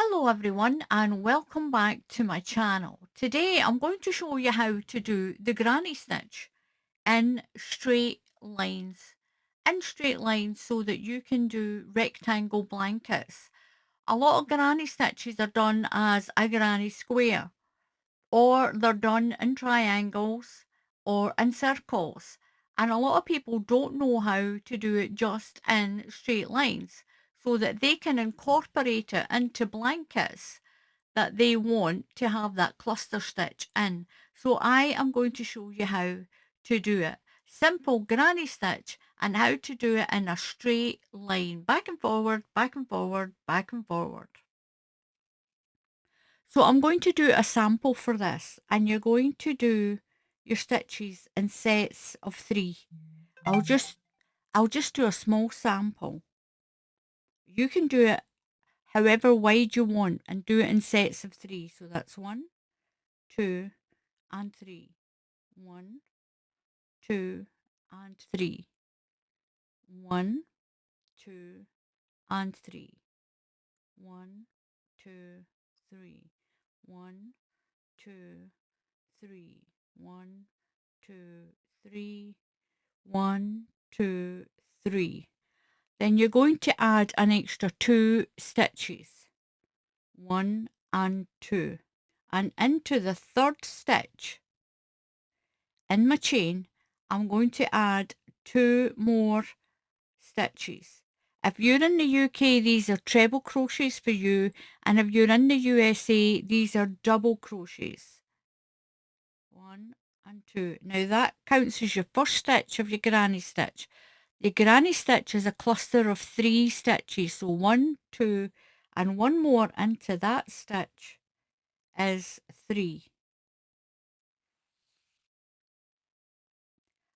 Hello everyone and welcome back to my channel. Today I'm going to show you how to do the granny stitch in straight lines. In straight lines so that you can do rectangle blankets. A lot of granny stitches are done as a granny square or they're done in triangles or in circles. And a lot of people don't know how to do it just in straight lines so that they can incorporate it into blankets that they want to have that cluster stitch in. So I am going to show you how to do it. Simple granny stitch and how to do it in a straight line. Back and forward, back and forward, back and forward. So I'm going to do a sample for this and you're going to do your stitches in sets of 3. I'll just do a small sample. You can do it however wide you want and do it in sets of 3. So that's 1, 2 and 3. 1, 2 and 3. 1, 2 and 3. 1, 2, 3. 1, 2, 3. 1, 2, 3. 1, 2, 3. Then you're going to add an extra 2 stitches. 1 and 2. And into the third stitch in my chain, I'm going to add 2 more stitches. If you're in the UK, these are treble crochets for you, and if you're in the USA, these are double crochets. 1 and 2. Now that counts as your first stitch of your granny stitch. The granny stitch is a cluster of 3 stitches, so 1, 2 and 1 more into that stitch is 3.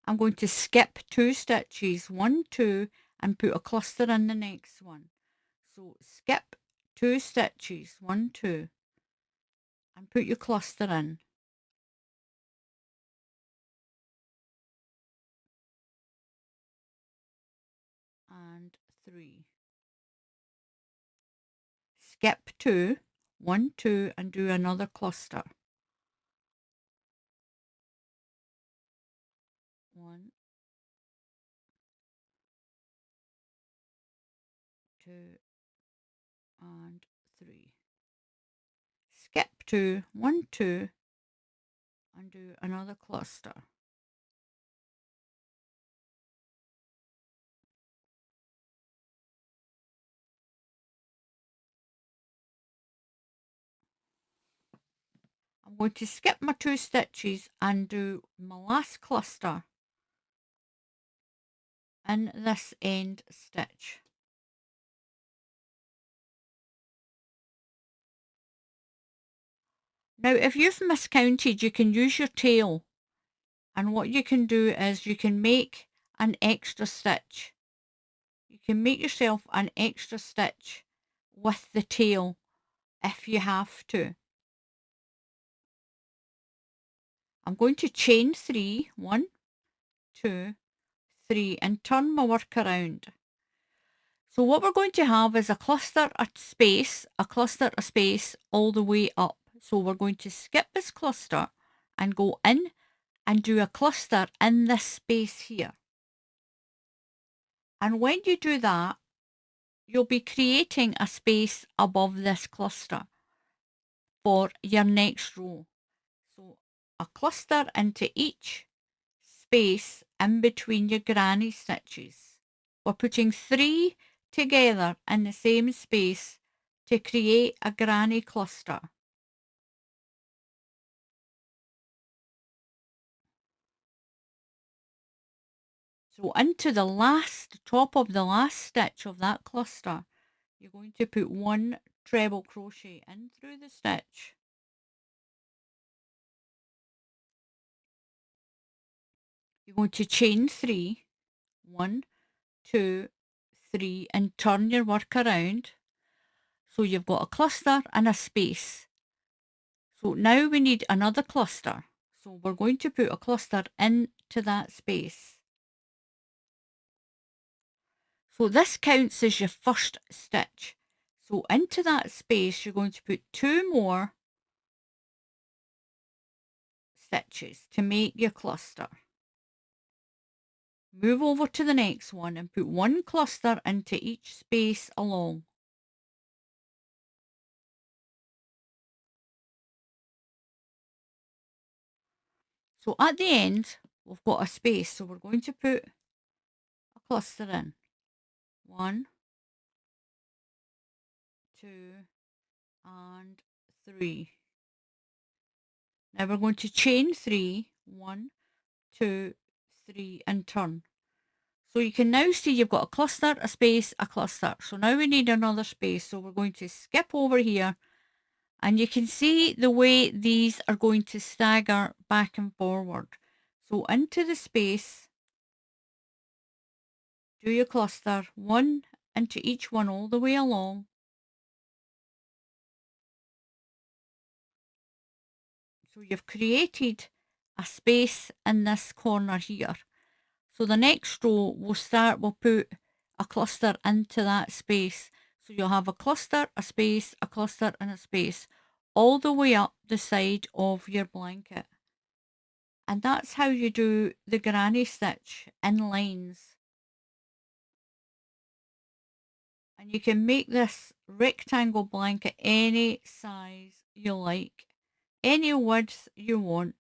I'm going to skip 2 stitches, 1, 2 and put a cluster in the next one. So skip 2 stitches, 1, 2 and put your cluster in. And 3. Skip 2, 1, 2 and do another cluster. 1, 2 and 3. Skip 2, 1, 2 and do another cluster. I'm going to skip my 2 stitches and do my last cluster in this end stitch. Now if you've miscounted, you can use your tail, and what you can do is you can make an extra stitch. You can make yourself an extra stitch with the tail if you have to. I'm going to chain 3, 1, 2, 3 and turn my work around. So what we're going to have is a cluster, a space all the way up. So we're going to skip this cluster and go in and do a cluster in this space here. And when you do that, you'll be creating a space above this cluster for your next row. So a cluster into each space in between your granny stitches. We're putting 3 together in the same space to create a granny cluster. So into the top of the last stitch of that cluster, you're going to put 1 treble crochet in through the stitch. You're going to chain 3, 1, 2, 3 and turn your work around. So you've got a cluster and a space. So now we need another cluster. So we're going to put a cluster into that space. So this counts as your first stitch. So into that space, you're going to put 2 more stitches to make your cluster. Move over to the next one and put 1 cluster into each space along. So at the end, we've got a space, so we're going to put a cluster in. 1, 2, and 3. Now we're going to chain 3, 1, 2, 3, and turn. So you can now see you've got a cluster, a space, a cluster. So now we need another space. So we're going to skip over here, and you can see the way these are going to stagger back and forward. So into the space, do your cluster, 1 into each one all the way along. So you've created a space in this corner here. So the next row we'll put a cluster into that space. So you'll have a cluster, a space, a cluster and a space all the way up the side of your blanket. And that's how you do the granny stitch in lines. And you can make this rectangle blanket any size you like, any width you want.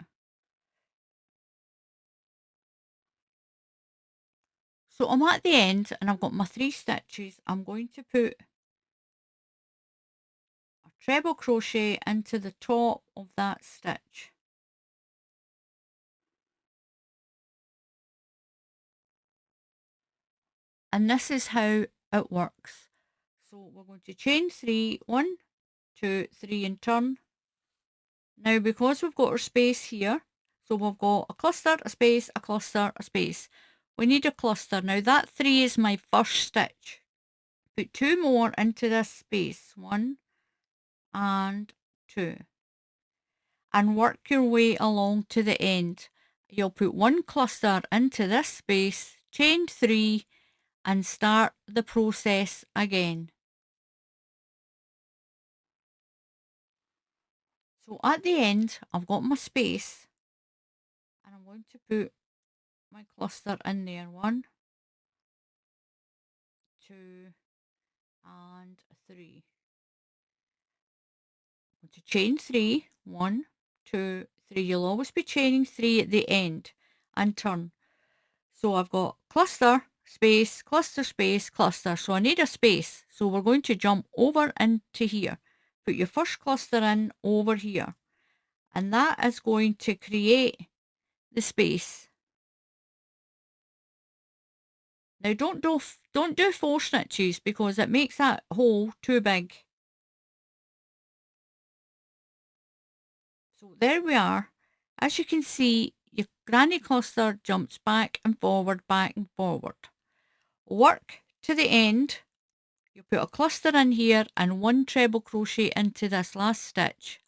So I'm at the end and I've got my 3 stitches. I'm going to put a treble crochet into the top of that stitch. And this is how it works. So we're going to chain 3, 1, 2, 3 and turn. Now because we've got our space here, so we've got a cluster, a space, a cluster, a space. We need a cluster. Now that 3 is my first stitch. Put 2 more into this space, 1 and 2. And work your way along to the end. You'll put 1 cluster into this space, chain 3 and start the process again. So at the end, I've got my space and I'm going to put my cluster in there. 1, 2, and 3. I'm going to chain 3, 1, 2, 3. You'll always be chaining 3 at the end and turn. So I've got cluster, space, cluster, space, cluster. So I need a space. So we're going to jump over into here. Put your first cluster in over here. And that is going to create the space. Now don't do 4 stitches because it makes that hole too big. So there we are. As you can see, your granny cluster jumps back and forward, back and forward. Work to the end. You put a cluster in here and 1 treble crochet into this last stitch.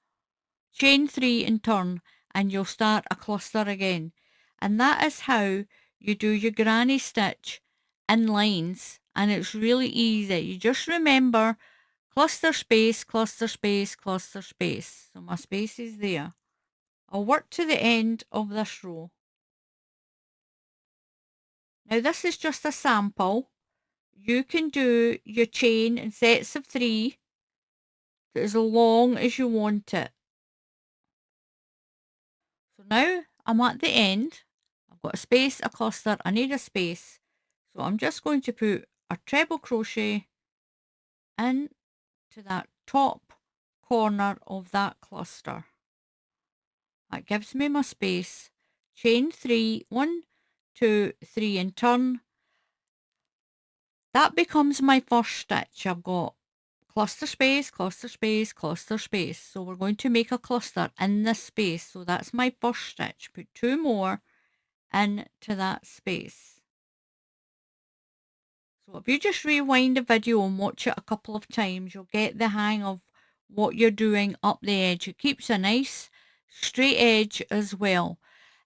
Chain 3 and turn and you'll start a cluster again. And that is how you do your granny stitch in lines, and it's really easy. You just remember cluster space, cluster space, cluster space. So my space is there. I'll work to the end of this row. Now this is just a sample. You can do your chain in sets of 3 as long as you want it. So now I'm at the end. I've got a space, a cluster, I need a space. So I'm just going to put a treble crochet into that top corner of that cluster. That gives me my space. Chain 3, 1, 2, 3 and turn. That becomes my first stitch. I've got cluster space, cluster space, cluster space. So we're going to make a cluster in this space. So that's my first stitch. Put 2 more into that space. So if you just rewind the video and watch it a couple of times, you'll get the hang of what you're doing up the edge. It keeps a nice straight edge as well.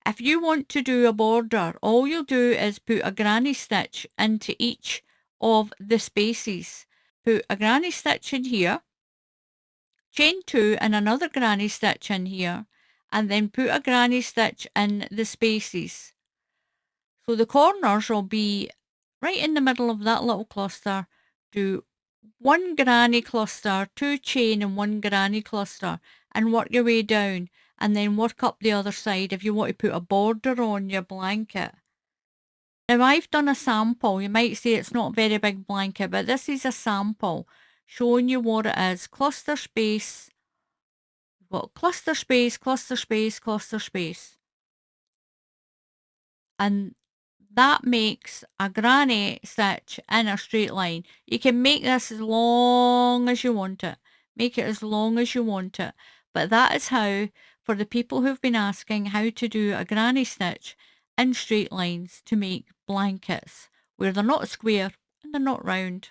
If you want to do a border, all you'll do is put a granny stitch into each of the spaces. put a granny stitch in here, chain 2 and another granny stitch in here, and then put a granny stitch in the spaces. So the corners will be right in the middle of that little cluster. Do 1 granny cluster, 2 chain and 1 granny cluster, and work your way down, and then work up the other side if you want to put a border on your blanket. Now I've done a sample. You might say it's not a very big blanket, but this is a sample showing you what it is. Cluster space, well, cluster space, cluster space, cluster space. And that makes a granny stitch in a straight line. You can make this as long as you want it. Make it as long as you want it. But that is how, for the people who've been asking how to do a granny stitch in straight lines to make blankets, where they're not square and they're not round.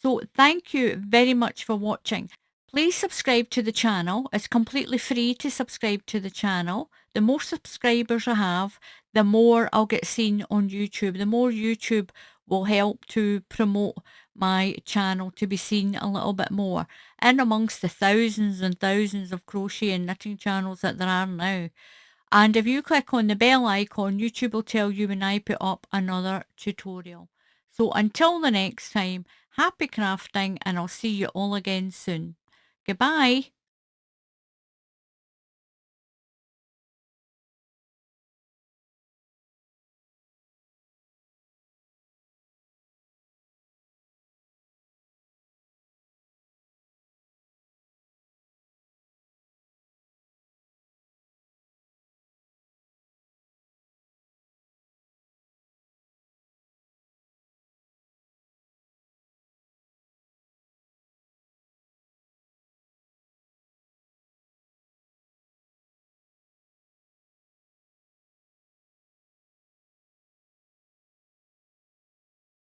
So thank you very much for watching. Please subscribe to the channel. It's completely free to subscribe to the channel. The more subscribers I have, the more I'll get seen on YouTube. The more YouTube will help to promote my channel to be seen a little bit more, in amongst the thousands and thousands of crochet and knitting channels that there are now. And if you click on the bell icon, YouTube will tell you when I put up another tutorial. So until the next time, happy crafting, and I'll see you all again soon. Goodbye.